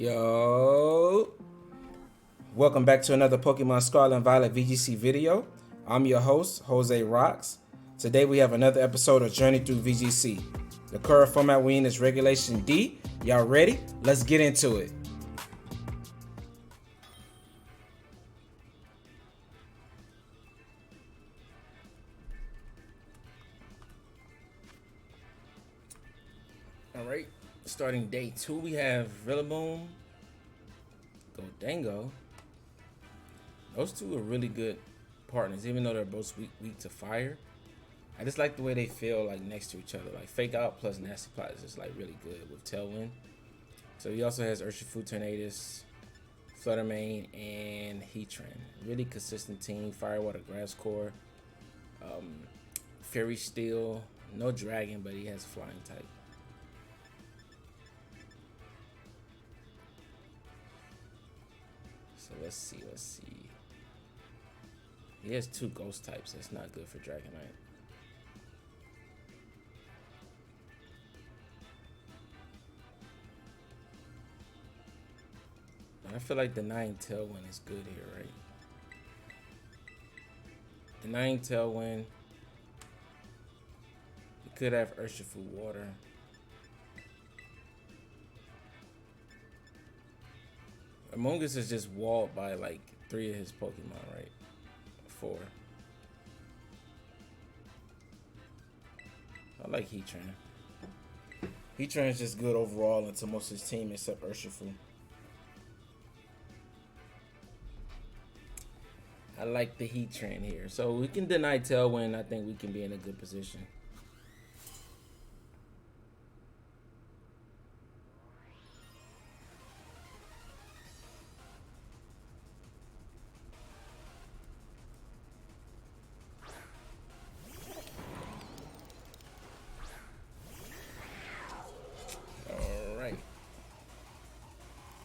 Yo, welcome back to another Pokemon Scarlet and Violet VGC video. I'm your host, Jose Rocks. Today we have another episode of Journey Through VGC. The current format we in is Regulation D. Y'all ready? Let's get into it. Alright, starting day 2, we have Rillaboom, Gholdengo. Those two are really good partners, even though they're both weak to fire. I just like the way they feel like next to each other. Like Fake Out plus Nasty Plot is just like really good with Tailwind. So he also has Urshifu, Tornadus, Flutter Mane, and Heatran. Really consistent team. Fire, Water, Grass Core, Fairy Steel, no Dragon, but he has Flying type. So let's see. He has 2 ghost types. That's not good for Dragonite. But I feel like the 9 Tailwind is good here, right? The 9 Tailwind. He could have Urshifu Water. Amoongus is just walled by like 3 of his Pokemon, right? 4. I like Heatran. Heatran is just good overall into most of his team except Urshifu. I like the Heatran here. So we can deny Tailwind. I think we can be in a good position.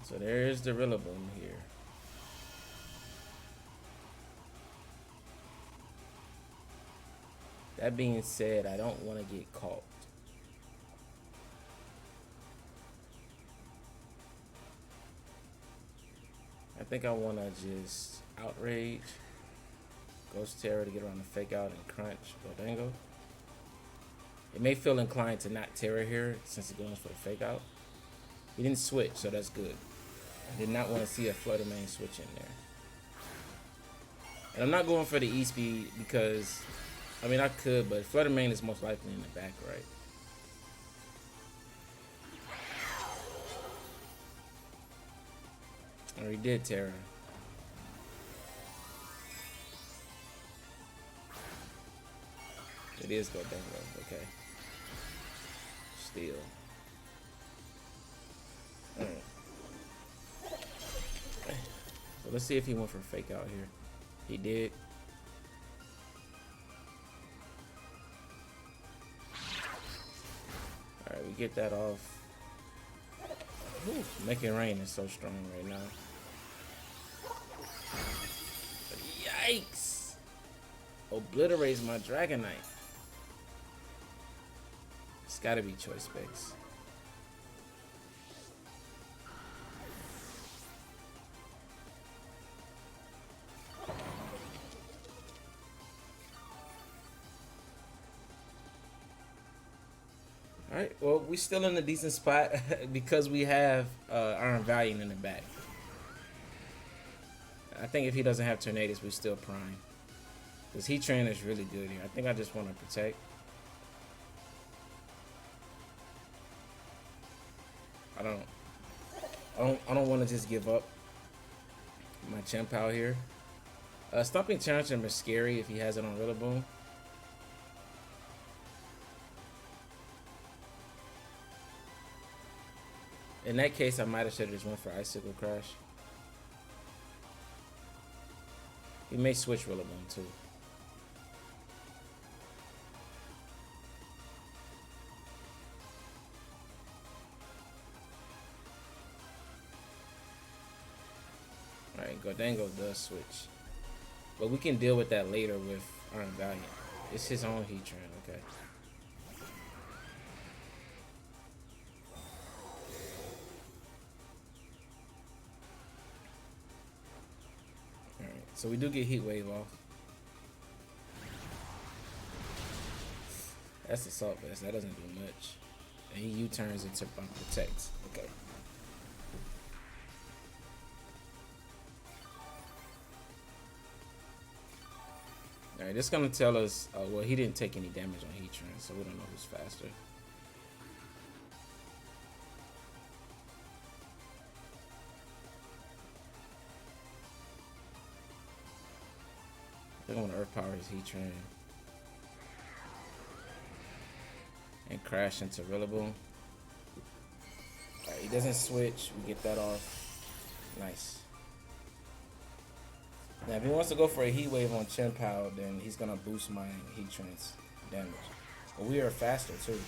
So there's the Rillaboom here. That being said, I don't want to get caught. I think I want to just Outrage, Ghost Terror to get around the Fake Out and Crunch Gholdengo. It may feel inclined to not Terror here since it goes for the Fake Out. He didn't switch, so that's good. I did not want to see a Flutter Mane switch in there. And I'm not going for the E-Speed because, I mean, I could, but Flutter Mane is most likely in the back, right? Or he did Terra. It is Gholdengo, okay. Steel. Alright. So let's see if he went for Fake Out here. He did. Alright, we get that off. Whew, Making Rain is so strong right now. Yikes! Obliterates my Dragonite. It's gotta be Choice Specs. Alright, well, we're still in a decent spot because we have Iron Valiant in the back. I think if he doesn't have Tornadus, we're still prime. Because Heatran is really good here. I think I just want to protect. I don't want to just give up my Chien-Pao here. Stomping Challenge is scary if he has it on Rillaboom. In that case, I might have should have just went for Icicle Crash. He may switch Rillaboom too. Alright, Gholdengo does switch. But we can deal with that later with Iron Valiant. It's his own Heatran, okay. So we do get Heat Wave off. That's Assault Vest. That doesn't do much. And he U-turns into Protect. Okay. Alright, this is going to tell us, well, he didn't take any damage on Heatran, so we don't know who's faster. They're going to Earth Power his Heatran. And crash into Rillaboom. Alright, he doesn't switch. We get that off. Nice. Now, if he wants to go for a Heat Wave on Chien-Pao, then he's going to boost my Heatran's damage. But we are faster, too.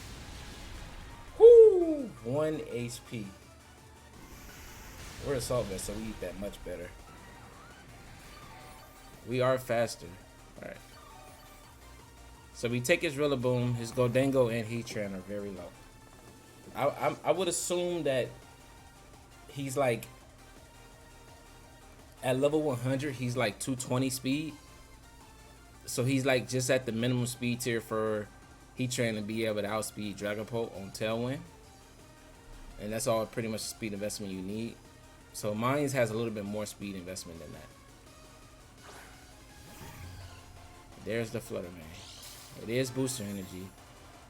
Woo! 1 HP. We're Assault Vest, so we eat that much better. We are faster. Alright. So we take his Rillaboom, his Gholdengo, and Heatran are very low. I would assume that he's like, at level 100, he's like 220 speed. So he's like just at the minimum speed tier for Heatran to be able to outspeed Dragapult on Tailwind. And that's all pretty much the speed investment you need. So mine has a little bit more speed investment than that. There's the Flutter Mane. It is Booster Energy.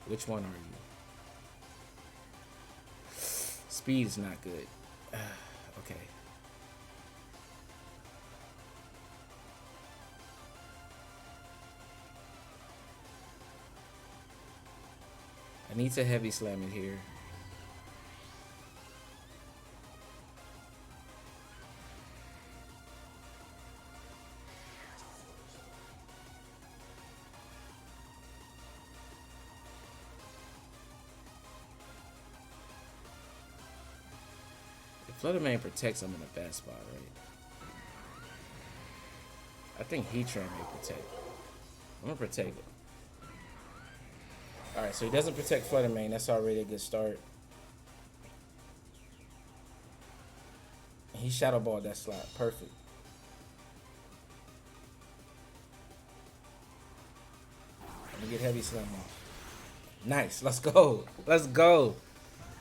Which one are you? Speed is not good. Okay. I need to Heavy Slam it here. Flutter Mane protects him in a bad spot, right? I think Heatran may protect. I'm gonna protect it. Alright, so he doesn't protect Flutter Mane. That's already a good start. He Shadow Balled that slot. Perfect. Let me get Heavy Slam off. Nice. Let's go. Let's go.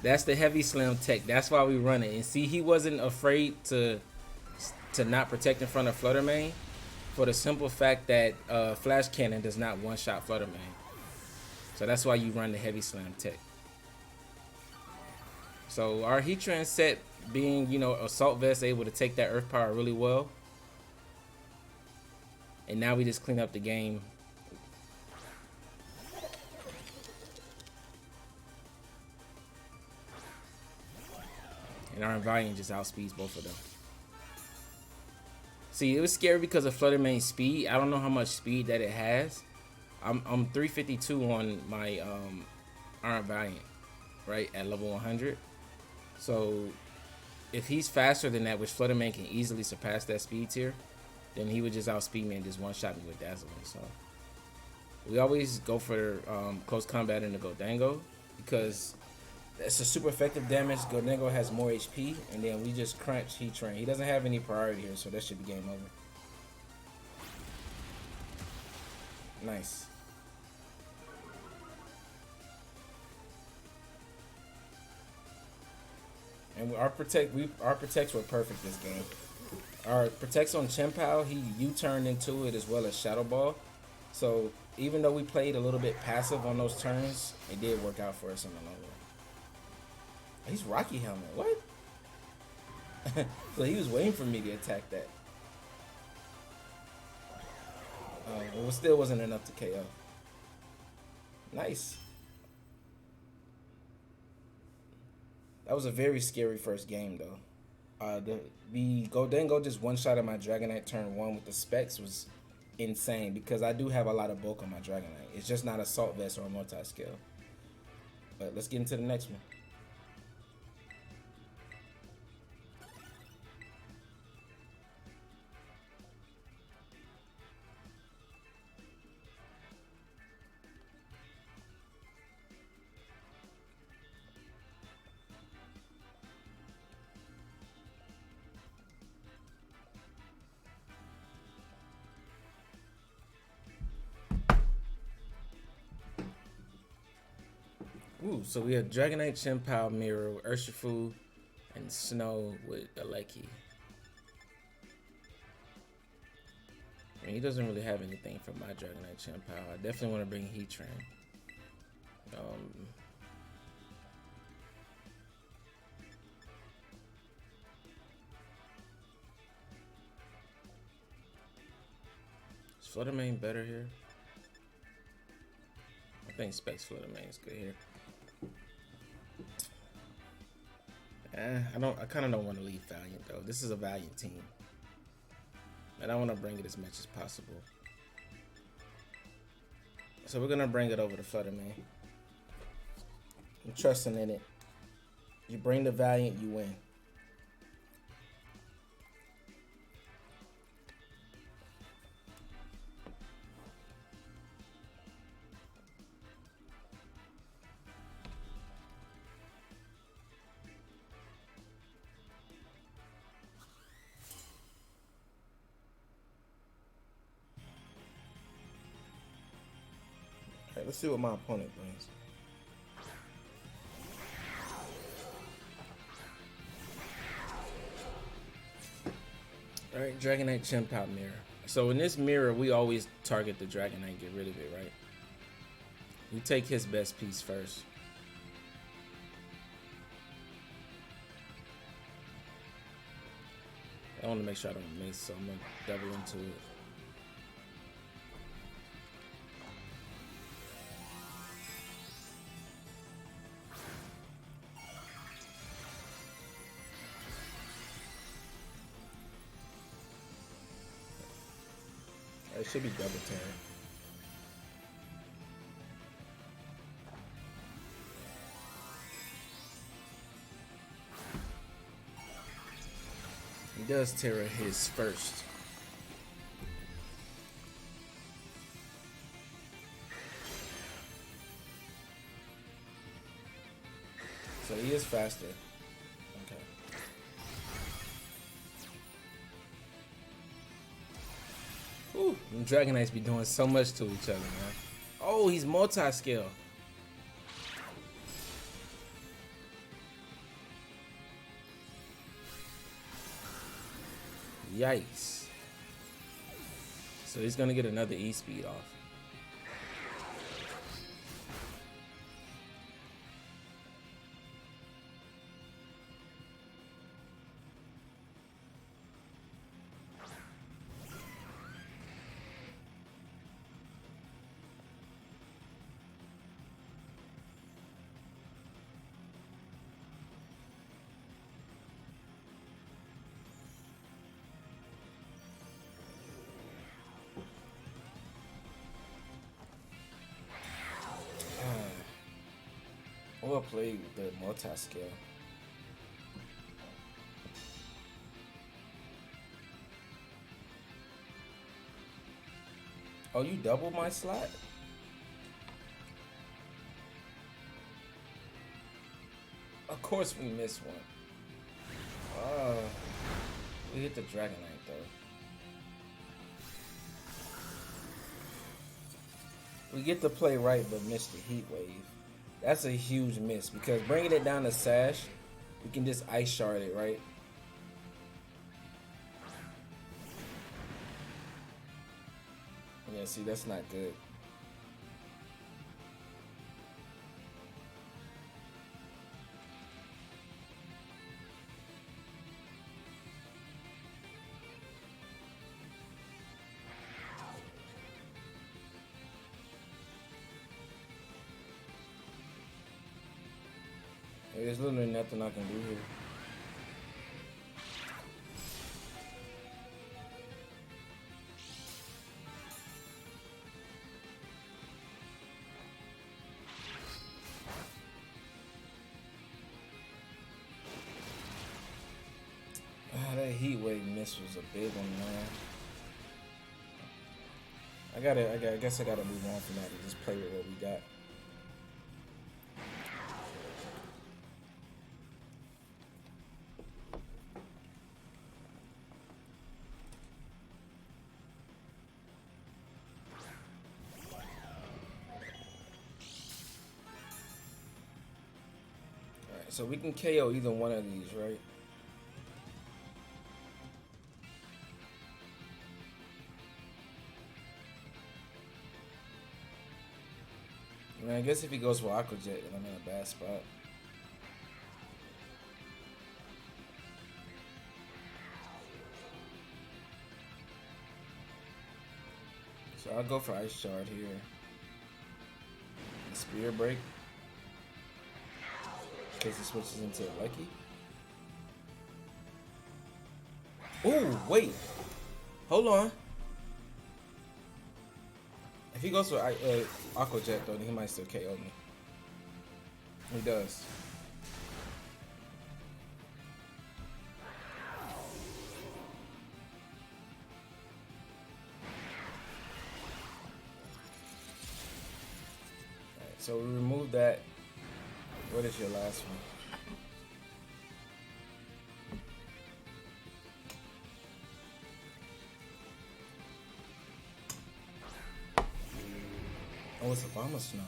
That's the Heavy Slam tech. That's why we run it. And see, he wasn't afraid to not protect in front of Flutter Mane for the simple fact that Flash Cannon does not one-shot Flutter Mane. So that's why you run the Heavy Slam tech. So our Heatran set being, you know, Assault Vest able to take that Earth Power really well. And now we just clean up the game. And our Valiant just outspeeds both of them. See, it was scary because of Flutter Mane's speed. I don't know how much speed that it has. I'm 352 on my Iron Valiant, right, at level 100. So if he's faster than that, which Flutter Mane can easily surpass that speed tier, then he would just outspeed me and just one-shot me with Dazzling. So we always go for close combat in the Gholdengo because that's a super effective damage. Gholdengo has more HP, and then we just crunch Heatran. He doesn't have any priority here, so that should be game over. Nice. And our protects were perfect this game. Our protects on Chien-Pao, he U-turned into it as well as Shadow Ball. So even though we played a little bit passive on those turns, it did work out for us in the long run. He's Rocky Helmet. What? So he was waiting for me to attack that. It still wasn't enough to KO. Nice. That was a very scary first game, though. The Gholdengo just one-shot at my Dragonite turn 1 with the Specs was insane because I do have a lot of bulk on my Dragonite. It's just not Assault Vest or a multi-scale. But let's get into the next one. Ooh, so we have Dragonite, Chien-Pao, Mirror, Urshifu, and Snow with Aleki. I mean, he doesn't really have anything for my Dragonite Chien-Pao. I definitely want to bring Heatran. Is Flutter Mane better here? I think Specs Flutter Mane is good here. I kind of don't want to leave Valiant though. This is a Valiant team, and I want to bring it as much as possible. So we're gonna bring it over to Flutter Mane. I'm trusting in it. You bring the Valiant, you win. Alright, let's see what my opponent brings. Alright, Dragonite, Chien-Pao, Mirror. So in this mirror, we always target the Dragonite, get rid of it, right? We take his best piece first. I want to make sure I don't miss, so I'm going to double into it. It should be double Tera. He does Tera his first. So he is faster. Okay. Ooh, them Dragonites be doing so much to each other, man. Oh, he's multi-scale. Yikes. So he's gonna get another E-speed off. We'll play with the multi-scale. Oh, you doubled my slot? Of course we missed one. We hit the Dragonite though. We get to play right but miss the Heat Wave. That's a huge miss because bringing it down to Sash, we can just Ice Shard it, right? Yeah, see, that's not good. There's literally nothing I can do here. That Heat Wave miss was a big one, man. I guess I gotta move on from that and just play with what we got. So we can KO either one of these, right? I mean, I guess if he goes for Aqua Jet, then I'm in a bad spot. So I'll go for Ice Shard here. Spear Break. In case it switches into Lucky. Ooh, wait. Hold on. If he goes for Aqua Jet, though, then he might still KO me. He does. Alright, so we remove that. What is your last one? Oh, it's a Bomber Snow.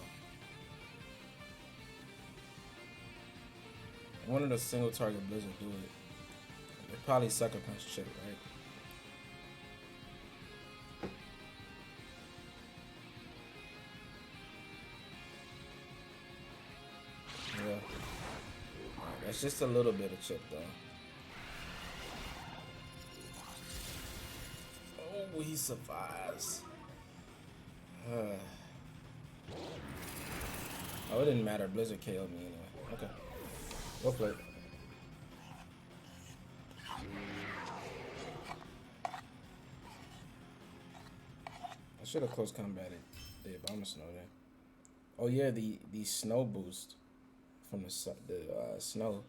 One of the single target Blizzard do it. They probably Sucker Punch Chip, right? Yeah. Right, that's just a little bit of chip though. Oh, he survives. Oh, it didn't matter. Blizzard KO'd me anyway. Okay. Go play. I should have close combated the Bomber Snow then. Oh yeah, the snow boost from the snow.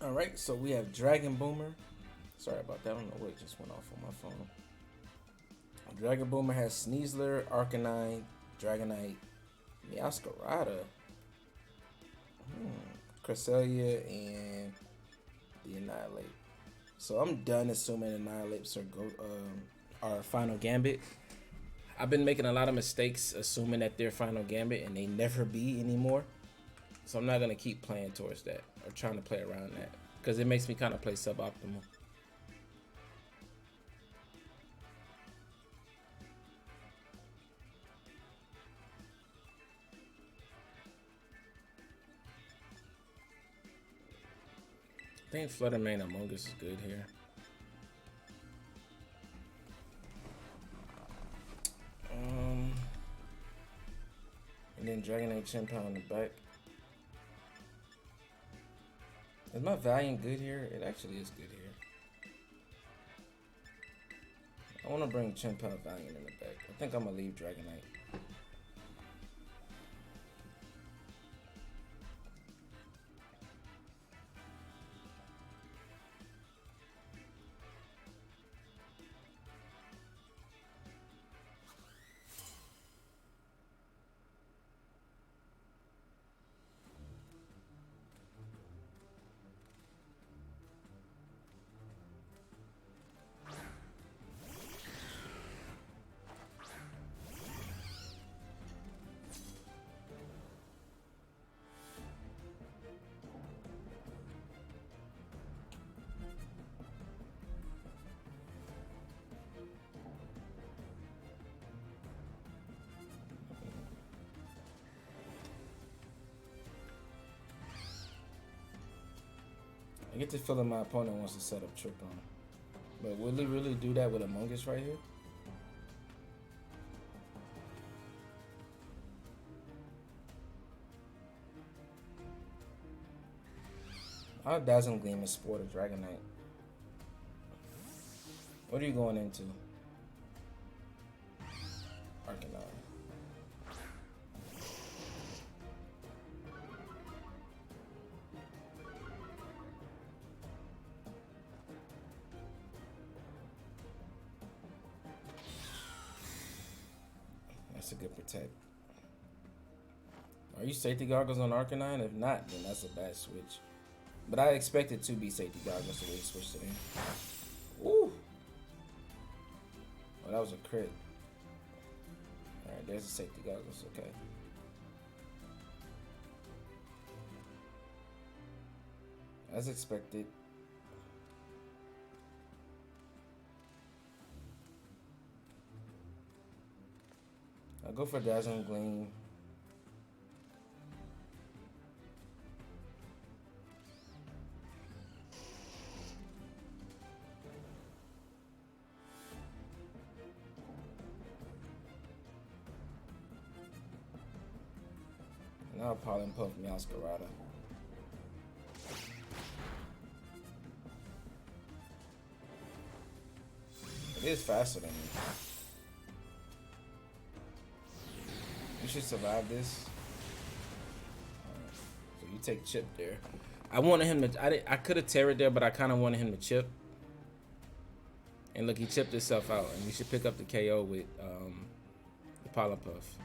Alright, so we have Dragon Boomer. Sorry about that, I don't know what just went off on my phone. Dragon Boomer has Sneasler, Arcanine, Dragonite, Meowscarada, Cresselia, and the Annihilate. So I'm done assuming Annihilates are Final Gambit. I've been making a lot of mistakes assuming that they're Final Gambit and they never be anymore. So I'm not going to keep playing towards that or trying to play around that because it makes me kind of play suboptimal. I think Flutter Mane Amoongus is good here. And then Dragonite Chien-Pao in the back. Is my Valiant good here? It actually is good here. I want to bring Chien-Pao Valiant in the back. I think I'm going to leave Dragonite. I get the feeling my opponent wants to set up Trip on him. But will he really do that with Amoongus right here? I'll Dazzling Gleam and Sport a Dragonite. What are you going into? Arcanine. That's a good protect. Are you safety goggles on Arcanine? If not, then that's a bad switch. But I expect it to be safety goggles the way he switched it in. Ooh. Oh, that was a crit. Alright, there's the safety goggles. Okay. As expected. I'll go for Dazzling Gleam. Now Pollen Puff Meowscarada. It is faster than me. You should survive this. So you take Chip there. I wanted him to. I could have Terra there, but I kind of wanted him to chip. And look, he chipped himself out, and we should pick up the KO with the Pollen Puff.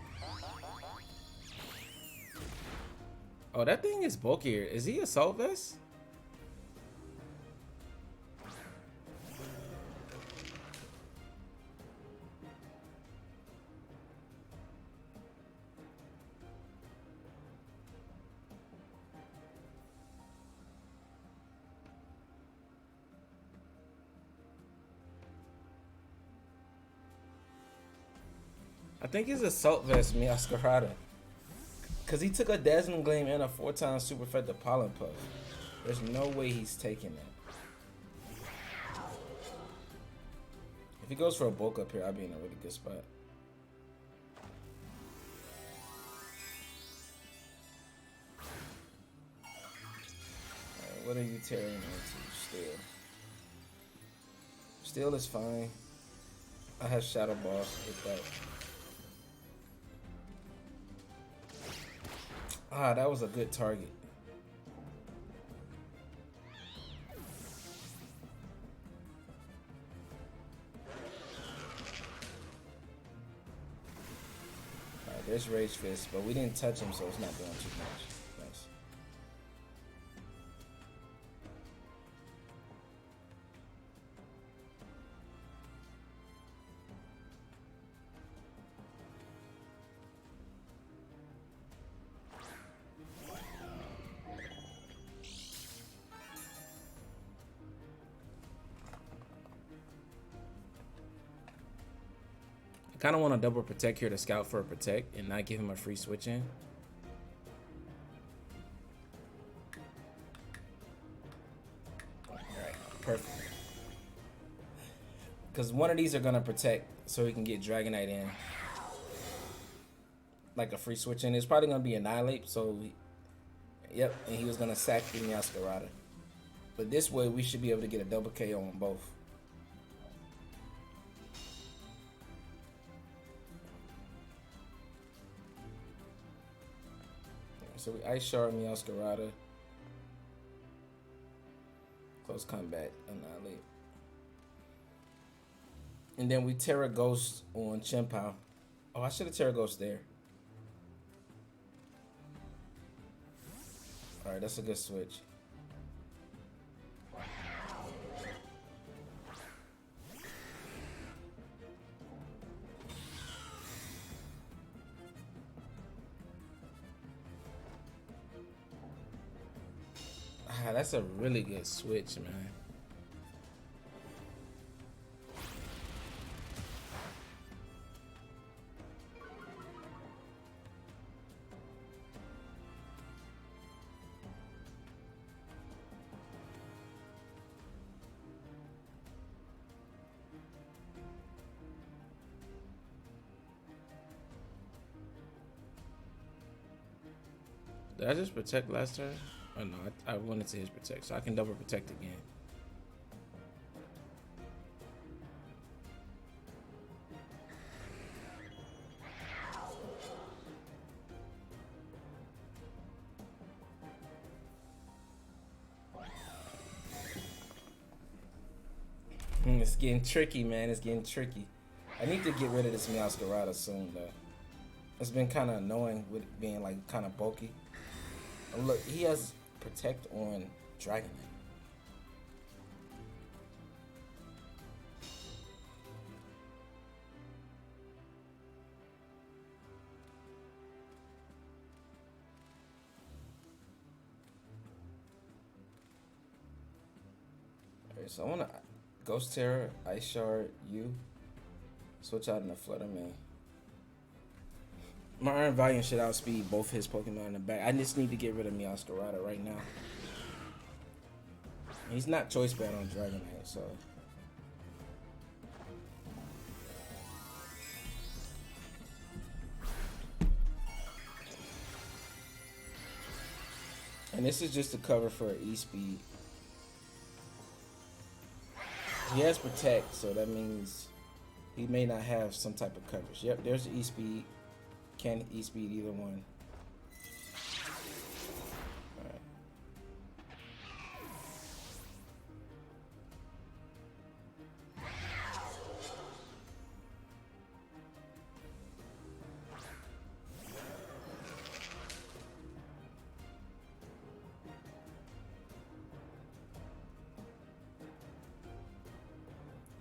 Oh, that thing is bulkier. Is he Assault Vest? I think it's Assault Vest Meowscarada. Because he took a Dazzling Gleam and a 4-time super effective Pollen Puff. There's no way he's taking that. If he goes for a bulk up here, I'll be in a really good spot. Alright, what are you tearing into? Steel. Steel is fine. I have Shadow Ball with that. Ah, that was a good target. Alright, there's Rage Fist, but we didn't touch him, so it's not doing too much. Nice. I kind of want to double protect here to scout for a protect and not give him a free switch in. Alright, perfect. Because one of these are going to protect so he can get Dragonite in. Like a free switch in. It's probably going to be Annihilate, so yep, and he was going to sack the Meowscarada. But this way we should be able to get a double KO on both. So we Ice Shard Meowscarada. Close combat, Annihilate. And then we Terra Ghost on Chien-Pao. Oh, I should have Terra Ghost there. Alright, that's a good switch. Ah, that's a really good switch, man. Did I just protect last turn? Oh no, I wanted to his protect, so I can double protect again. It's getting tricky, man. It's getting tricky. I need to get rid of this Meowscarada soon, though. It's been kind of annoying with it being like kind of bulky. And look, he has protect on Dragonite. Alright, so I want to Ghost Terror, Ice Shard, U. Switch out in the Flutter Mane. My Iron Valiant should outspeed both his Pokemon in the back. I just need to get rid of Scarlet right now. He's not choice bad on Dragonite, so. And this is just a cover for E-Speed. He has Protect, so that means he may not have some type of coverage. Yep, there's the E-Speed. Can't E-Speed either one. Alright.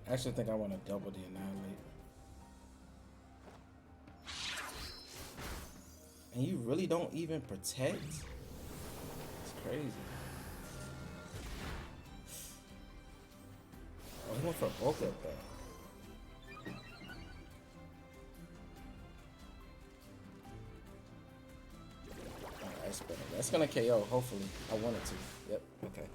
I actually think I want to double the Annihilate. And you really don't even protect? It's crazy. Oh, he went for a bulk up there. Alright, that's gonna KO, hopefully. I want it to. Yep, okay.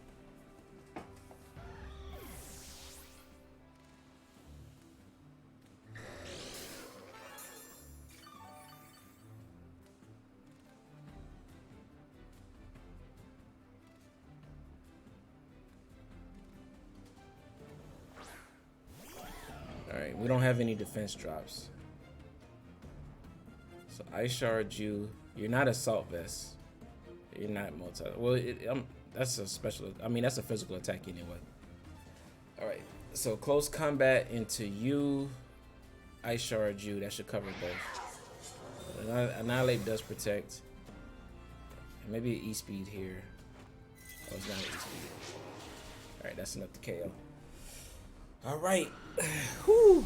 Alright, we don't have any defense drops. So Ice Shard you. You're not Assault Vest. You're not multi. Well, that's a special. I mean, that's a physical attack anyway. Alright, so close combat into you. Ice Shard you. That should cover both. Annihilate does protect. Maybe an E-Speed here. Oh, it's not an E-Speed. Alright, that's enough to KO. Alright. Whew.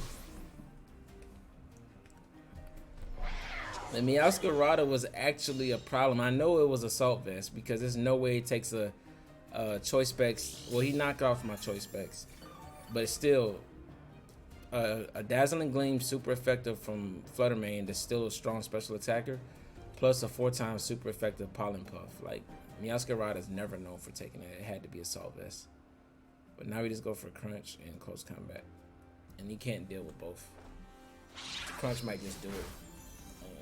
The Meowscarada was actually a problem. I know it was Assault Vest because there's no way it takes a Choice Specs. Well, he knocked off my Choice Specs. But still, a Dazzling Gleam super effective from Flutter Mane that's still a strong special attacker. Plus a 4x super effective Pollen Puff. Like, Meowscarada is never known for taking it. It had to be Assault Vest. But now we just go for Crunch and Close Combat. And he can't deal with both. Crunch might just do it.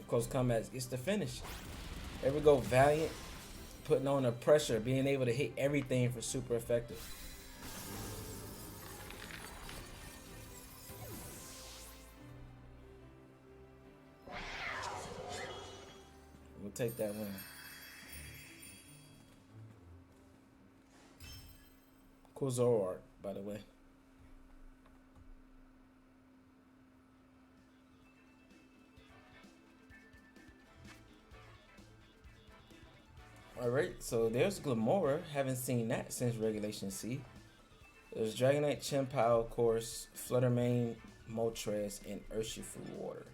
Close Combat gets the finish. There we go, Valiant. Putting on the pressure, being able to hit everything for super effective. We'll take that win. Cool Zoroark, by the way. Alright, so there's Glamora. Haven't seen that since Regulation C. There's Dragonite, Chien-Pao, of course, Flutter Mane, Moltres, and Urshifu Water.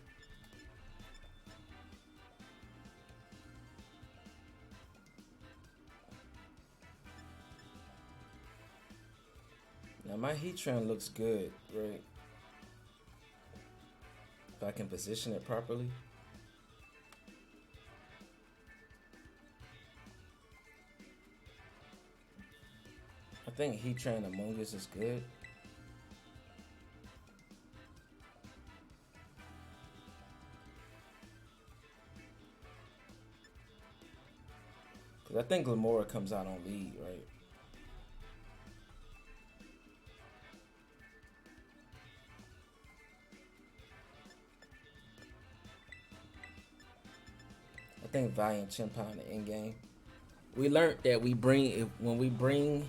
Now my Heatran looks good, right? If I can position it properly. I think Heatran Amoongus is good. Cause I think Glamora comes out on lead, right? I think Valiant Chien-Pao in the end game. We learned that when we bring.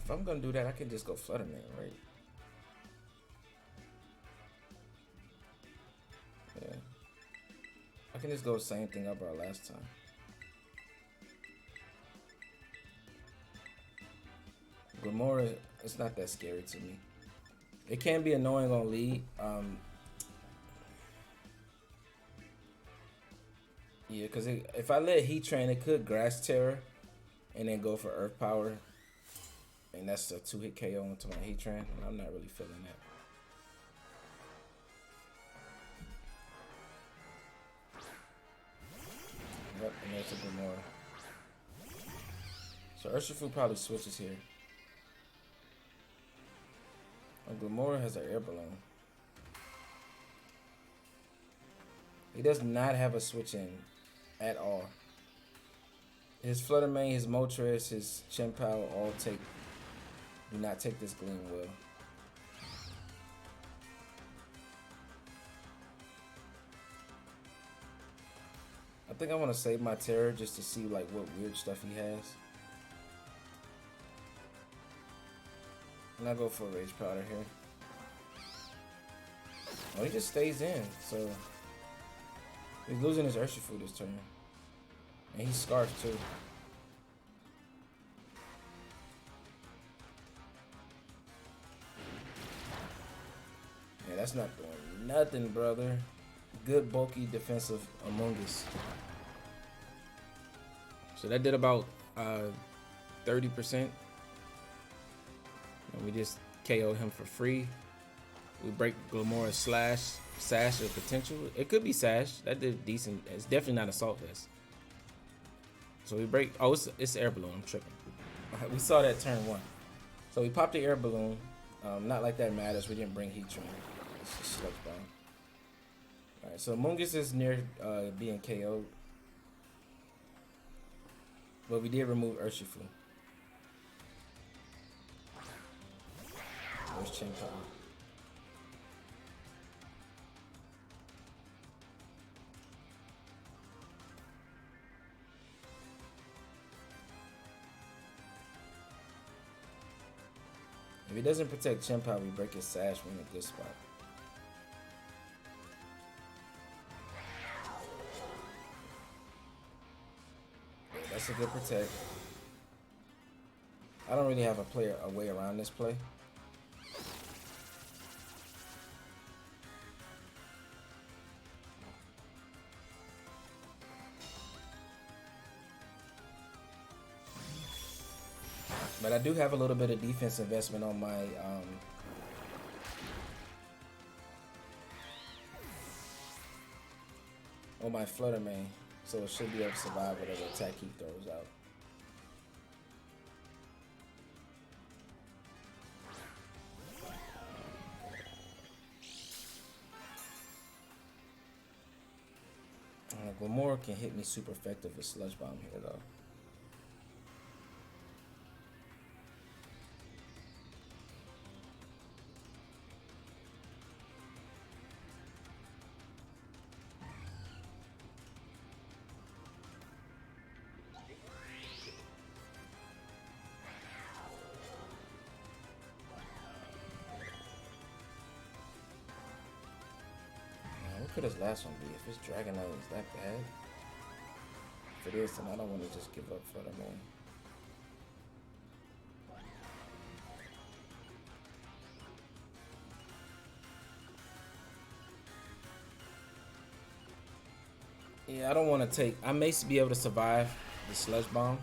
If I'm gonna do that, I can just go Flutter Mane, right? Yeah. I can. I can just go the same thing I brought last time. Glamora, it's not that scary to me. It can be annoying on lead. Yeah, because if I let Heatran, it could Grass Terror and then go for Earth Power. And that's a 2-hit KO into my Heatran. And I'm not really feeling that. Yep, and there's a Glamora. So Urshifu probably switches here. Glamora has an air balloon. He does not have a switch in at all. His Flutter Mane, his Moltres, his Chien-Pao all do not take this Gleam well. I think I want to save my Terror just to see like what weird stuff he has. And I go for a Rage Powder here. Oh, he just stays in, so he's losing his Urshifu this turn. And he's Scarf too. Yeah, that's not doing nothing, brother. Good bulky defensive Amoongus. So that did about 30%. And we just KO him for free. We break Glamora's Sash of potential. It could be Sash. That did decent. It's definitely not Assault Vest. So we break. Oh, it's Air Balloon. I'm tripping. We saw that turn 1. So we popped the Air Balloon. Not like that matters. We didn't bring Heatran. It's just Sludge Bomb. Alright, so Amoongus is near being KO'd. But we did remove Urshifu. There's Chien-Pao. If he doesn't protect Chien-Pao, we break his Sash. We're in a good spot. Yeah, that's a good protect. I don't really have a way around this play. But I do have a little bit of defense investment on my Flutter Mane, so it should be able to survive whatever attack he throws out. Glamora can hit me super effective with Sludge Bomb here though. What could his last one be? If his Dragonite is that bad? If it is, then I don't want to just give up Flutter Mane. Yeah, I don't want to take... I may be able to survive the Sludge Bomb.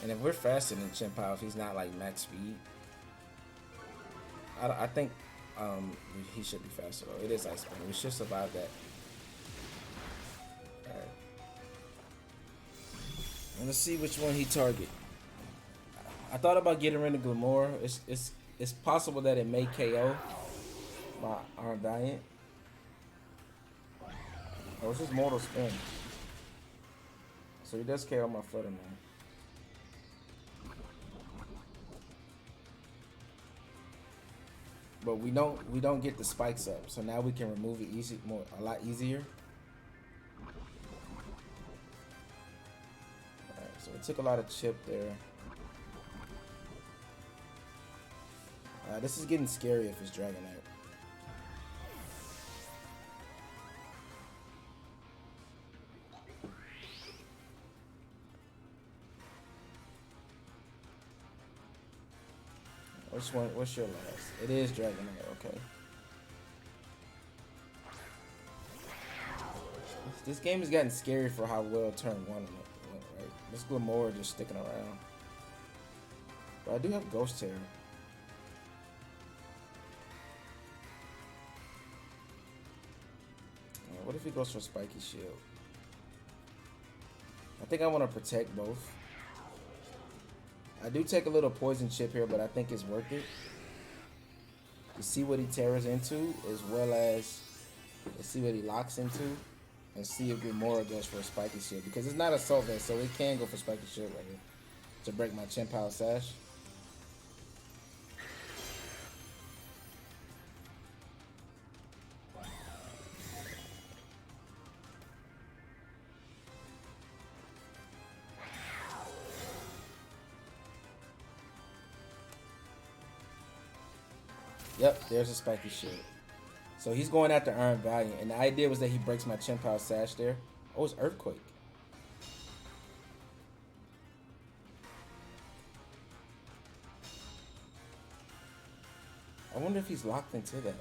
And if we're faster than Chien-Pao, if he's not like max speed, I think he should be faster though. It is Ice Spin. We should survive that. Alright. And let's see which one he target. I thought about getting rid of Glamora. It's possible that it may KO my Valiant. Oh, it's just Mortal Spin. So he does KO my Flutter Mane. But we don't get the spikes up, so now we can remove it a lot easier. Alright, so it took a lot of chip there. This is getting scary if it's Dragonite. Which one? What's your last? It is Dragonite. Okay. This game has gotten scary for how well turn 1 went, right? This Glamora just sticking around. But I do have Ghost Terror. What if he goes for Spiky Shield? I think I want to protect both. I do take a little Poison Chip here, but I think it's worth it. To see what he tears into, as well as see what he locks into, and see if Glamora goes for a Spiky Shield. Because it's not Assault Vest, so it can go for Spiky Shield right here to break my Chien-Pao Sash. Yep, there's a Spiky Shield. So he's going after Iron Valiant, and the idea was that he breaks my Chien-Pao Sash there. Oh, it's Earthquake. I wonder if he's locked into that.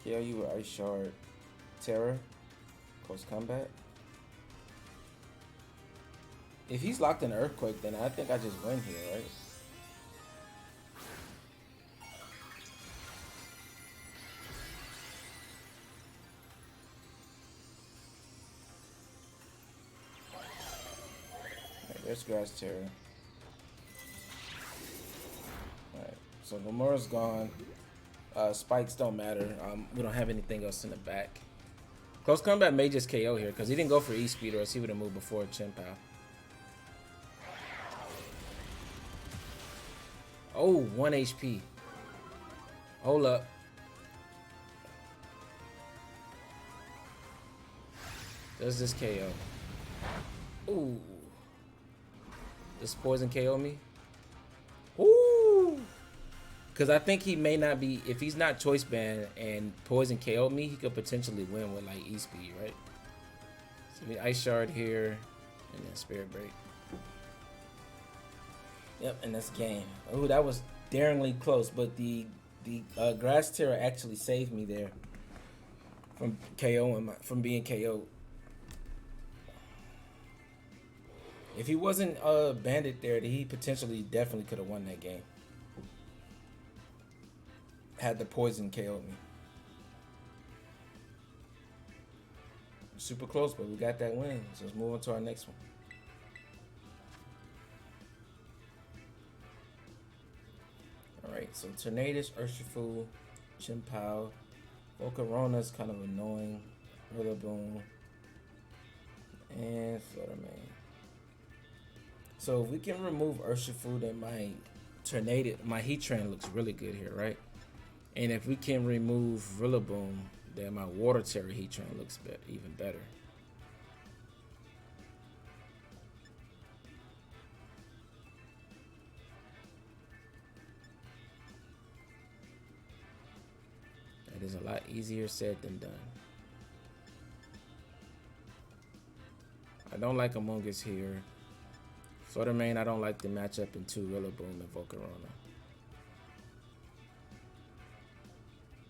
KO you with Ice Shard, Terror, close combat. If he's locked in Earthquake, then I think I just win here, right? Alright, there's Grass Terror. Alright, so Gamora's gone. Spikes don't matter. We don't have anything else in the back. Close combat may just KO here because he didn't go for E-Speed, or else he would have moved before Chien-Pao. Oh, 1 HP. Hold up. Does this KO? Ooh. Does Poison KO me? Ooh. Because I think he may not be, if he's not choice banned and Poison KO'd me, he could potentially win with like E-Speed, right? So we Ice Shard here, and then Spirit Break. Yep, and that's game. Oh, that was daringly close, but the Grass Terror actually saved me there from from being KO'd. If he wasn't banded there, he potentially definitely could have won that game. Had the Poison KO'd me. Super close, but we got that win. So let's move on to our next one. Alright, so Tornadus, Urshifu, Chien-Pao, Volcarona's kind of annoying, Rillaboom, and Flutter Mane. So if we can remove Urshifu, then my Heatran looks really good here, right? And if we can remove Rillaboom, then my Water Tera Heatran looks even better. That is a lot easier said than done. I don't like Amoongus here. Flutter Mane, I don't like the matchup into Rillaboom and Volcarona.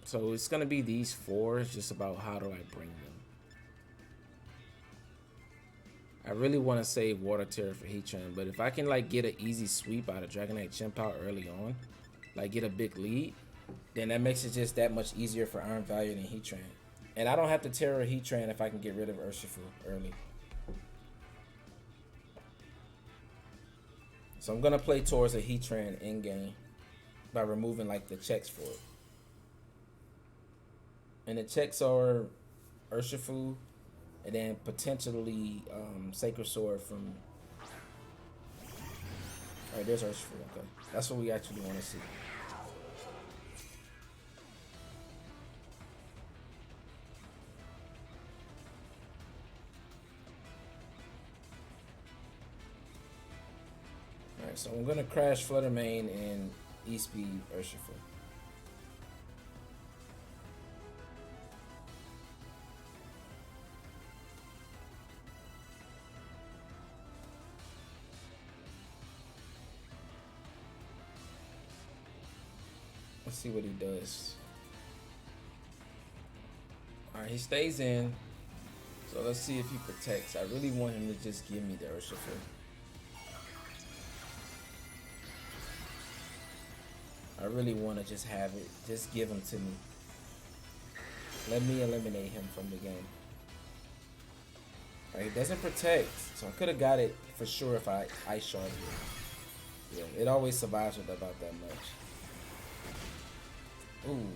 So it's gonna be these four. It's just about how do I bring them. I really want to save Water Tera for Heatran, but if I can like get an easy sweep out of Dragonite Chien-Pao early on, like get a big lead, then that makes it just that much easier for Iron Valiant and Heatran. And I don't have to Terra Heatran if I can get rid of Urshifu early. So I'm gonna play towards a Heatran in game by removing like the checks for it. And the checks are Urshifu, and then potentially Sacred Sword from. Alright, there's Urshifu. Okay, that's what we actually want to see. Alright, So I'm gonna crash Flutter Mane and E-Speed Urshifu. Let's see what he does. Alright, he stays in. So let's see if he protects. I really want him to just give me the Urshifu. I really want to just have it. Just give him to me. Let me eliminate him from the game. Alright, he doesn't protect. So I could have got it for sure if I Ice Shard it. Yeah, it always survives with about that much. Ooh.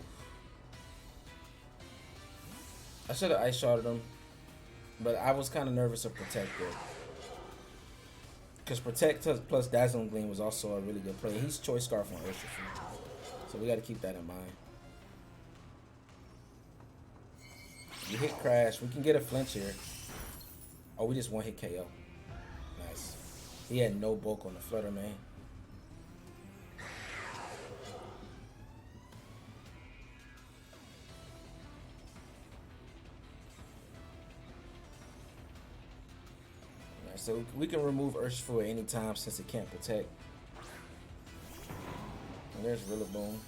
I should have Ice Sharded him. But I was kind of nervous of Protect there. Because Protect plus Dazzling Gleam was also a really good play. He's Choice Scarf on Urshifu. So we got to keep that in mind. You hit Crash. We can get a flinch here. Oh, we just one hit KO. Nice. He had no bulk on the Flutter Mane. So we can remove Urshifu at any time since it can't protect. And there's Rillaboom.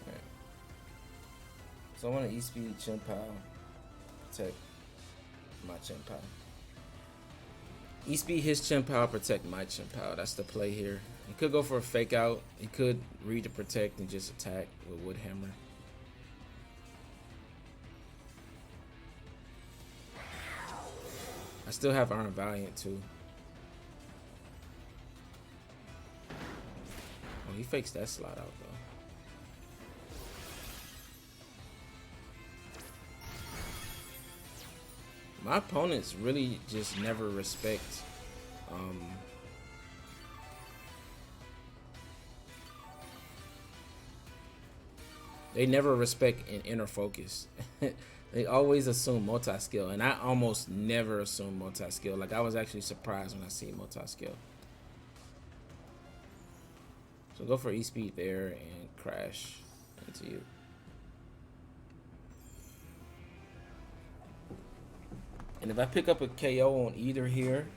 Right. So I want to E-Speed Chien-Pao. Protect my Chien-Pao. E-Speed his Chien-Pao, protect my Chien-Pao. That's the play here. He could go for a fake out. He could read the protect and just attack with Wood Hammer. I still have Iron Valiant too. Oh, he fakes that slot out though. My opponents really just never respect they never respect an inner focus. They always assume multi-skill, and I almost never assume multi-skill. Like, I was actually surprised when I see multi-skill. So go for E-Speed there and crash into you. And if I pick up a KO on either here,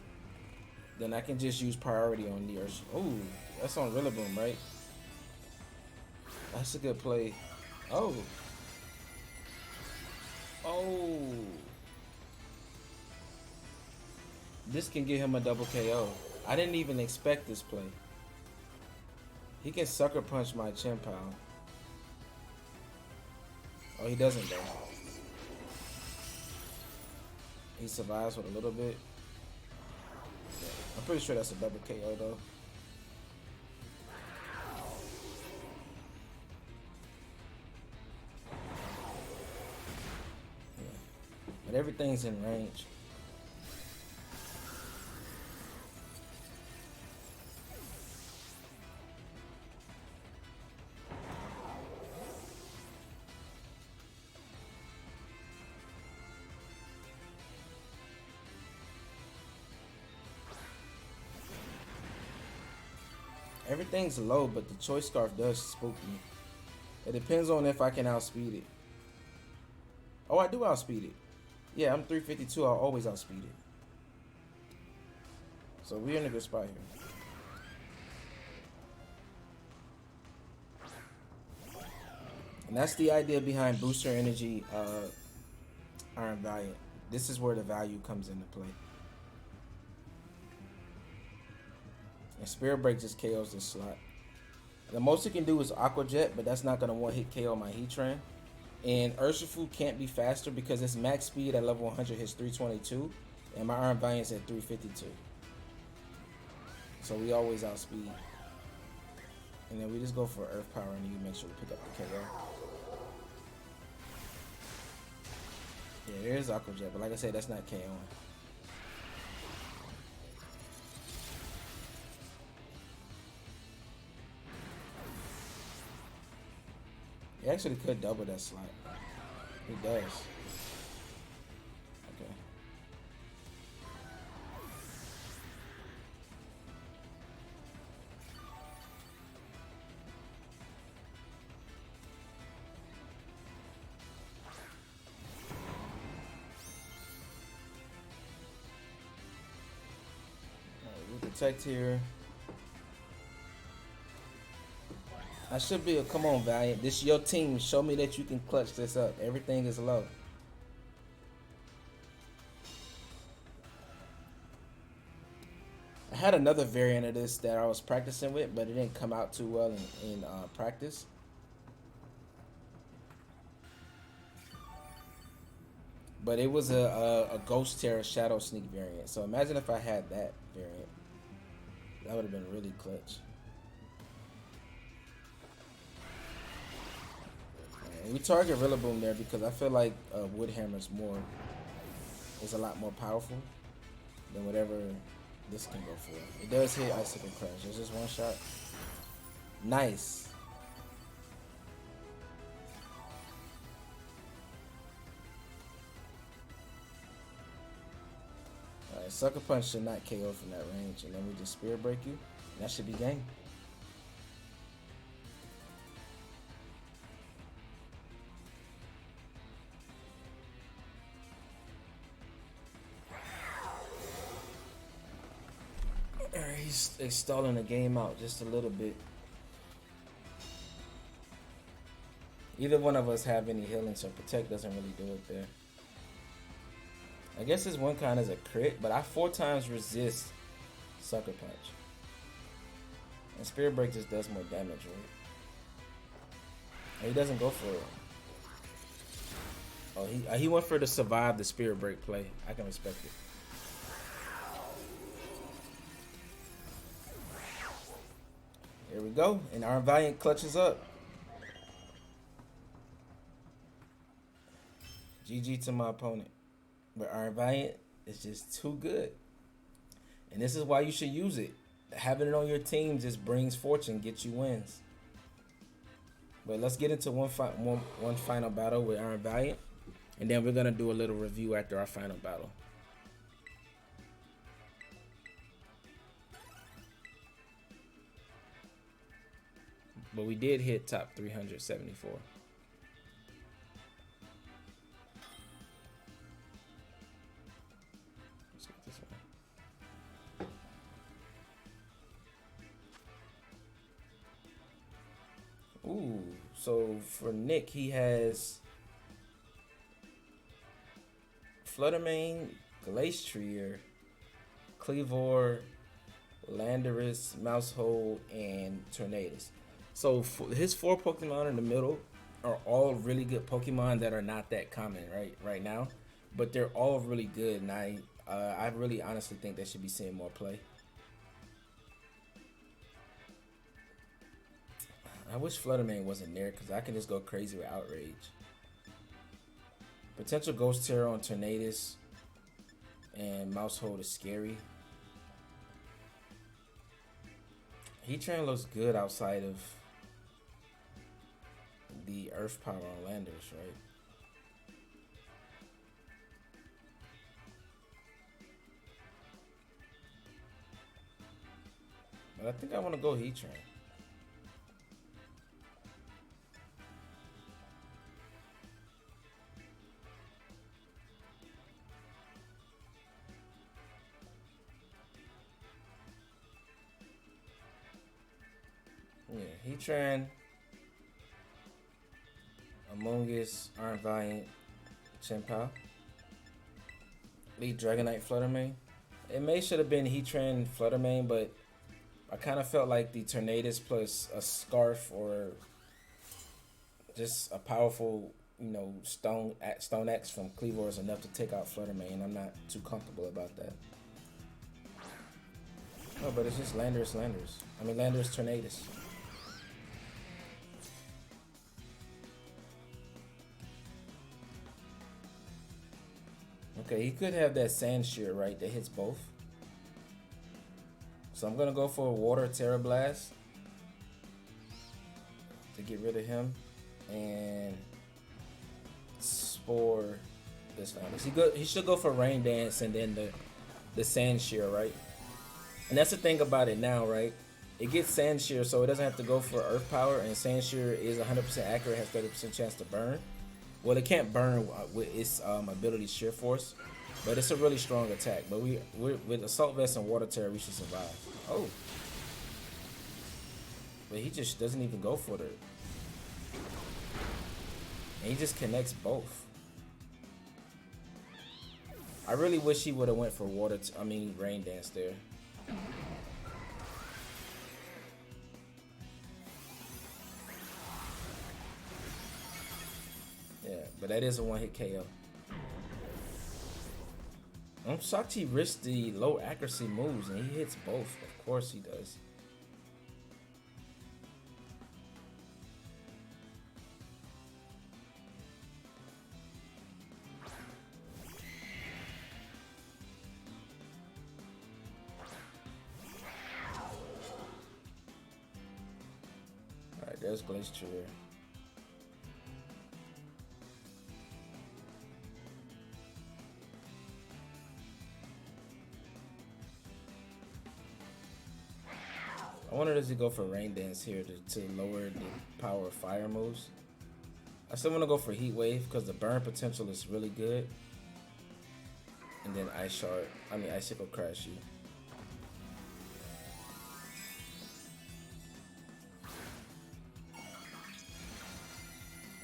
then I can just use priority on the Urshifu. Oh, that's on Rillaboom, right? That's a good play. Oh. Oh. This can get him a double KO. I didn't even expect this play. He can sucker punch my Chien-Pao. Oh, he doesn't though. He survives with a little bit. Yeah, I'm pretty sure that's a double KO though. But everything's in range. Everything's low, but the Choice Scarf does spook me. It depends on if I can outspeed it. Oh, I do outspeed it. Yeah, I'm 352. I'll always outspeed it. So we're in a good spot here. And that's the idea behind Booster Energy Iron Valiant. This is where the value comes into play. And Spirit Break just KOs this slot. The most it can do is Aqua Jet, but that's not going to one-hit KO my Heatran. And Urshifu can't be faster because its max speed at level 100 hits 322, and my Iron Valiant's at 352. So we always outspeed. And then we just go for Earth Power and you make sure we pick up the KO. Yeah, there's Aqua Jet, but like I said, that's not KOing. He actually could double that slot. He does. Okay. Protect here. I should be a come on, Valiant. This is your team. Show me that you can clutch this up. Everything is low. I had another variant of this that I was practicing with, but it didn't come out too well in practice. But it was a Ghost Tera Shadow Sneak variant. So imagine if I had that variant. That would have been really clutch. And we target Rillaboom there because I feel like Wood Hammer's is a lot more powerful than whatever this can go for. It does hit Icicle Crash. It's just one shot. Nice. Alright, Sucker Punch should not KO from that range, and then we just Spirit Break you, and that should be game. He's stalling the game out just a little bit. Either one of us have any healing, so Protect doesn't really do it there. I guess this one kind is a crit, but I 4 times resist Sucker Punch. And Spirit Break just does more damage, right? And he doesn't go for it. Oh, he went for the survive the Spirit Break play. I can respect it. Here we go, and our Valiant clutches up. GG to my opponent. But Iron Valiant is just too good. And this is why you should use it. Having it on your team just brings fortune, gets you wins. But let's get into one final battle with Iron Valiant. And then we're going to do a little review after our final battle. But we did hit top 374. Let's get this one. Ooh, so for Nick, he has Flutter Mane, Glastrier, Cleavor, Landorus, Mousehole, and Tornadus. So his 4 Pokemon in the middle are all really good Pokemon that are not that common right now, but they're all really good, and I really honestly think they should be seeing more play. I wish Flutter Mane wasn't there because I can just go crazy with Outrage. Potential Ghost Tera on Tornadus and Mousehole is scary. Heatran looks good outside of the Earth Power on Landers, right? But I think I want to go Heatran. Yeah, Heatran, Amoongus, Iron Valiant, Chien-Pao. Lead Dragonite Flutter Mane. It should have been Heatran Flutter Mane, but I kind of felt like the Tornadus plus a Scarf or just a powerful, Stone X from Cleavor is enough to take out Flutter Mane. I'm not too comfortable about that. Oh, but it's just Landorus. I mean Landorus Tornadus. Okay, he could have that Sand Shear, right, that hits both. So I'm going to go for a Water Tera Blast to get rid of him. And Spore this Landorus. He should go for Rain Dance and then the Sand Shear, right? And that's the thing about it now, right? It gets Sand Shear, so it doesn't have to go for Earth Power, and Sand Shear is 100% accurate, has 30% chance to burn. Well, it can't burn with its ability Sheer Force, But it's a really strong attack. But we're with Assault Vest and Water Tera, we should survive. Oh. But he just doesn't even go for it. And he just connects both. I really wish he would have went for Rain Dance there. Yeah, but that is a one-hit KO. I'm shocked he risked the low accuracy moves and he hits both. Of course he does. Alright, there's Glacier. I wonder does he go for Rain Dance here to lower the power of fire moves. I still want to go for Heat Wave because the burn potential is really good. And then Icicle Crash you.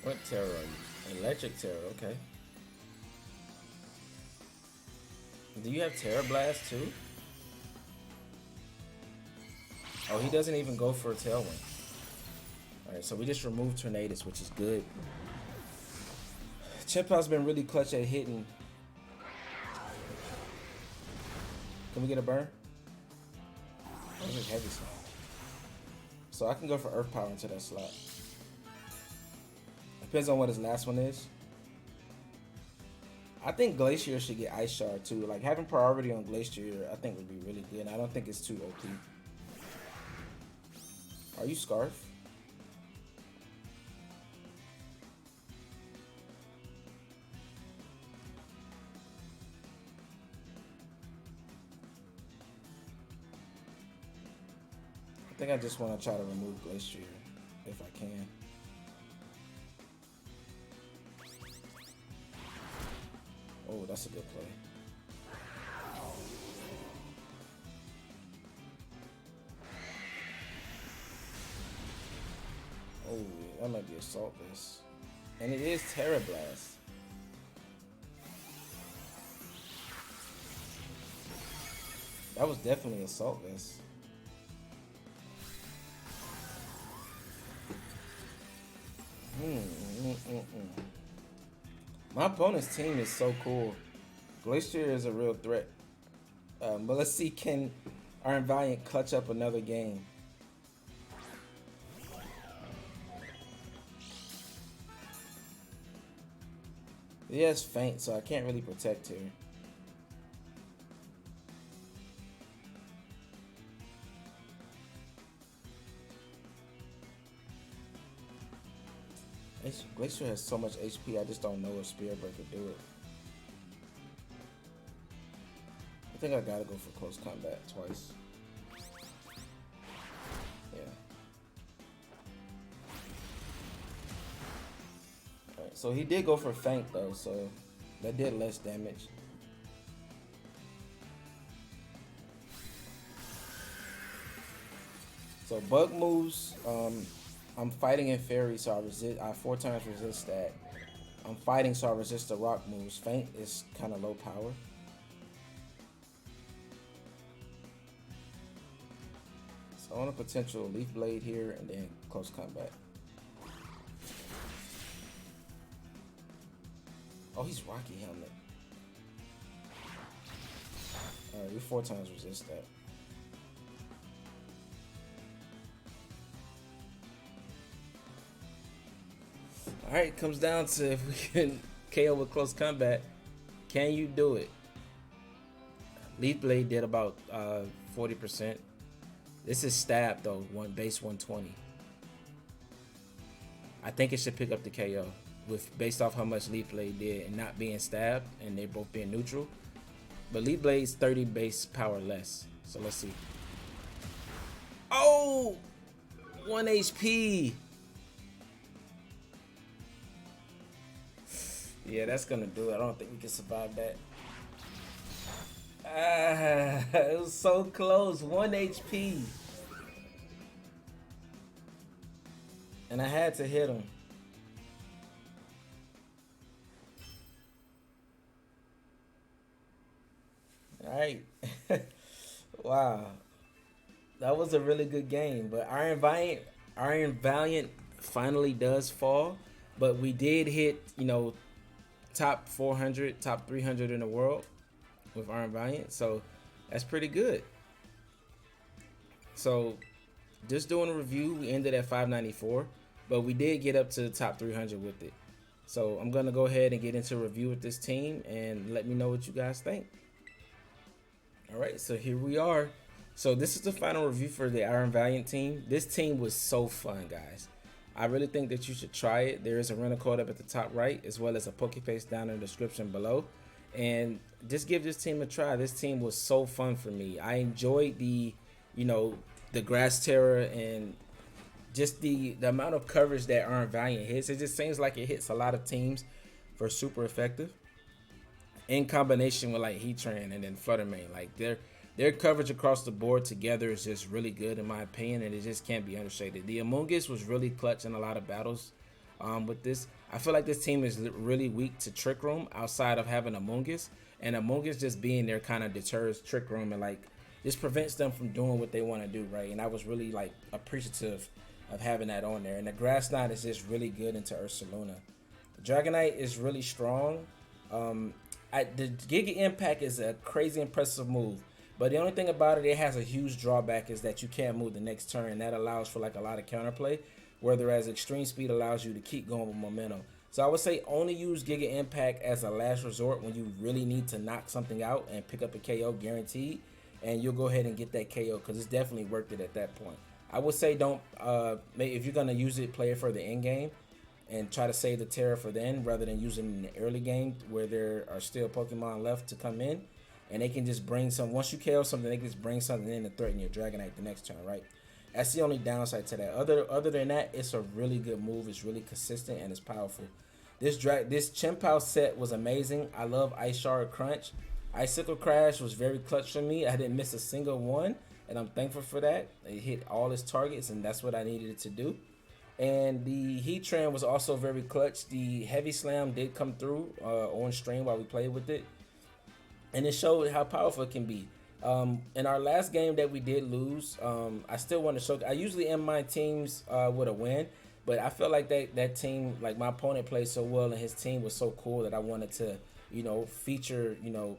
What Tera are you? Electric Tera, okay. Do you have Tera Blast too? Oh, he doesn't even go for a Tailwind. Alright, so we just removed Tornadus, which is good. Chien-Pao's been really clutch at hitting. Can we get a burn? This is heavy slot. So I can go for Earth Power into that slot. Depends on what his last one is. I think Glacier should get Ice Shard too. Like having priority on Glacier, I think would be really good. I don't think it's too OP. Are you Scarf? I think I just want to try to remove Glacier if I can. Oh, that's a good play. Oh, that might be Assault Vest. And it is Tera Blast. That was definitely Assault Vest. My opponent's team is so cool. Glacier is a real threat. But let's see, can Iron Valiant clutch up another game? He has Feint, so I can't really protect here. Glacier has so much HP, I just don't know if Spear Break could do it. I think I gotta go for close combat twice. Yeah. Alright, so he did go for Feint though, so that did less damage. So bug moves, I'm fighting in Fairy, so I 4 times resist that. I'm fighting, so I resist the rock moves. Feint is kind of low power. So I want a potential Leaf Blade here and then close combat. Oh, he's Rocky Helmet. Alright, we 4 times resist that. Alright, comes down to if we can KO with close combat. Can you do it? Leaf Blade did about 40%. This is stab though, base 120. I think it should pick up the KO based off how much Leaf Blade did and not being stabbed and they both being neutral. But Leaf Blade's 30 base power less. So let's see. Oh! 1 HP. Yeah, that's gonna do it. I don't think we can survive that. It was so close. 1 HP. And I had to hit him. Alright. Wow. That was a really good game. But Iron Valiant finally does fall. But we did hit, you know, top 400, top 300 in the world with Iron Valiant. So that's pretty good. So just doing a review, we ended at 594. But we did get up to the top 300 with it. So I'm going to go ahead and get into a review with this team and let me know what you guys think. Alright, so here we are. So this is the final review for the Iron Valiant team. This team was so fun, guys. I really think that you should try it. There is a rental code up at the top right, as well as a Pokepaste down in the description below. And just give this team a try. This team was so fun for me. I enjoyed the, you know, the Grass Terror and just the amount of coverage that Iron Valiant hits. It just seems like it hits a lot of teams for super effective. In combination with like Heatran and then Flutter Mane, like their coverage across the board together is just really good in my opinion, and it just can't be understated. The Amoongus was really clutch in a lot of battles with this. I feel like this team is really weak to Trick Room outside of having Amoongus, and Amoongus just being there kind of deters Trick Room and like just prevents them from doing what they want to do, right? And I was really like appreciative of having that on there. And the Grass Knot is just really good into Ursaluna. The Dragonite is really strong. The Giga Impact is a crazy impressive move, but the only thing about it, it has a huge drawback is that you can't move the next turn, and that allows for like a lot of counterplay, whereas Extreme Speed allows you to keep going with momentum. So I would say only use Giga Impact as a last resort when you really need to knock something out and pick up a KO guaranteed, and you'll go ahead and get that KO because it's definitely worth it at that point. I would say don't, if you're going to use it, play it for the end game and try to save the Terra for then rather than using it in the early game where there are still Pokemon left to come in, and they can just bring some, once you KO something, they can just bring something in to threaten your Dragonite the next turn, right? That's the only downside to that. Other than that, it's a really good move. It's really consistent and it's powerful. This Chien-Pao set was amazing. I love Ice Shard Crunch. Icicle Crash was very clutch for me. I didn't miss a single one, and I'm thankful for that. It hit all its targets, and that's what I needed it to do. And the Heatran was also very clutch. The Heavy Slam did come through on stream while we played with it, and it showed how powerful it can be. In our last game that we did lose, I still want to show. I usually end my teams with a win, but I felt like that team, like my opponent played so well and his team was so cool that I wanted to, you know, feature, you know,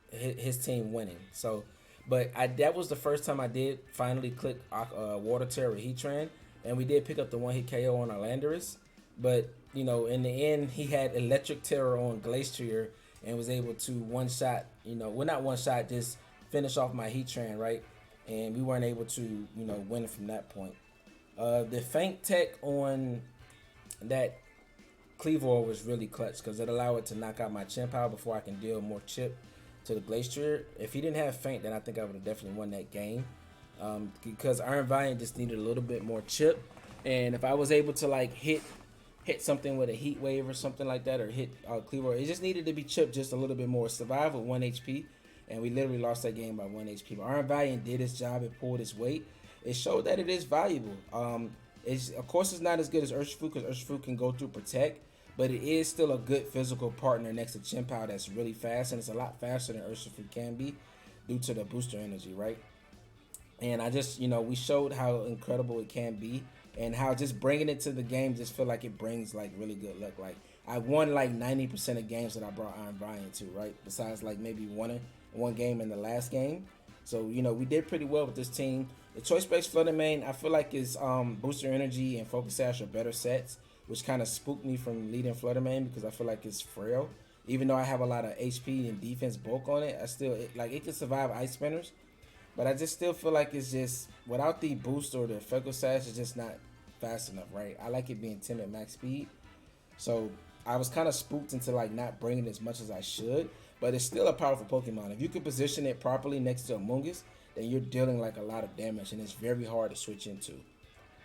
his team winning. So, but that was the first time I did finally click Water Terror Heatran. And we did pick up the one-hit KO on our Landorus. But, you know, in the end, he had Electric Terror on Glacier and was able to one-shot, you know, well, not one-shot, just finish off my Heatran, right? And we weren't able to, you know, win from that point. The Feint Tech on that Cleavor was really clutch because it allowed it to knock out my Chien-Pao before I can deal more chip to the Glacier. If he didn't have Feint, then I think I would have definitely won that game. Because Iron Valiant just needed a little bit more chip, and if I was able to like hit something with a Heat Wave or something like that, or hit Cleavor, it just needed to be chipped just a little bit more. Survive with 1 HP, and we literally lost that game by 1 HP. But Iron Valiant did its job. It pulled its weight. It showed that it is valuable. Of course it's not as good as Urshifu because Urshifu can go through Protect, but it is still a good physical partner next to Chien-Pao that's really fast, and it's a lot faster than Urshifu can be due to the booster energy, right? And I just, you know, we showed how incredible it can be and how just bringing it to the game just feel like it brings like really good luck. Like I won like 90% of games that I brought Iron Valiant to, right? Besides like maybe one game in the last game. So, you know, we did pretty well with this team. The Choice Specs Flutter Mane, I feel like is Booster Energy and Focus Sash are better sets, which kind of spooked me from leading Flutter Mane because I feel like it's frail. Even though I have a lot of HP and defense bulk on it, it can survive Ice Spinners. But I just still feel like it's just, without the boost or the Focus Sash, it's just not fast enough, right? I like it being 10 at max speed. So I was kind of spooked into like not bringing as much as I should. But it's still a powerful Pokemon. If you can position it properly next to Amoongus, then you're dealing like a lot of damage. And it's very hard to switch into.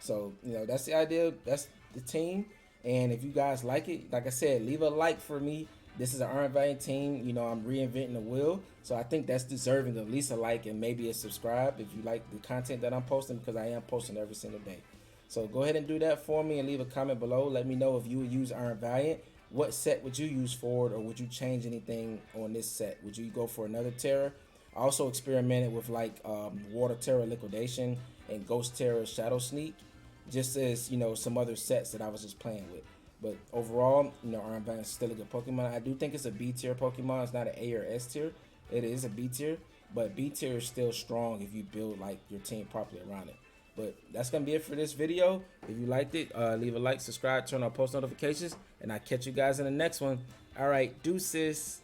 So, you know, that's the idea. That's the team. And if you guys like it, like I said, leave a like for me This is an Iron Valiant team. You know, I'm reinventing the wheel. So I think that's deserving of at least a like and maybe a subscribe if you like the content that I'm posting, because I am posting every single day. So go ahead and do that for me and leave a comment below. Let me know if you would use Iron Valiant. What set would you use for it, or would you change anything on this set? Would you go for another Tera? I also experimented with like Water Tera Liquidation and Ghost Tera Shadow Sneak, just as, you know, some other sets that I was just playing with. But overall, you know, Iron Valiant is still a good Pokemon. I do think it's a B tier Pokemon. It's not an A or S tier. It is a B tier, but B tier is still strong if you build like your team properly around it. But that's gonna be it for this video. If you liked it, leave a like, subscribe, turn on post notifications, and I'll catch you guys in the next one. All right, deuces.